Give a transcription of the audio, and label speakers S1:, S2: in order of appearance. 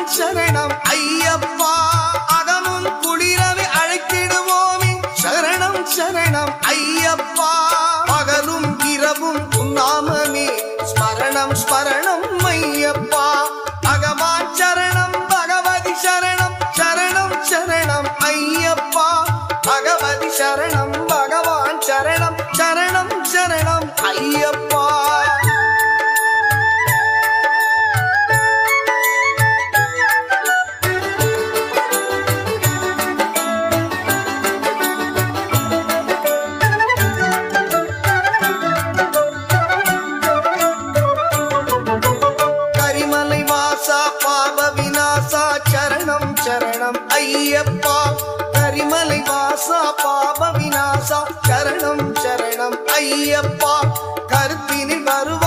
S1: சரணம் ஐயப்பா அகமும் குளிரவே அழைத்திடுவோமே சரணம் சரணம் ஐயப்பா பகலும் இரவும் நாமமே ஸ்மரணம் ஸ்மரணம் ஐயப்பா பகவான் சரணம் பகவதி சரணம் சரணம் சரணம் ஐயப்பா பகவதி சரணம் பகவான் சரணம் சரணம் சரணம் ஐயப்பா சரணம் சரணம் ஐயப்பா கரிமலை வாசா பாப விநாசா சரணம் சரணம் ஐயப்பா கருத்தினில் வருவ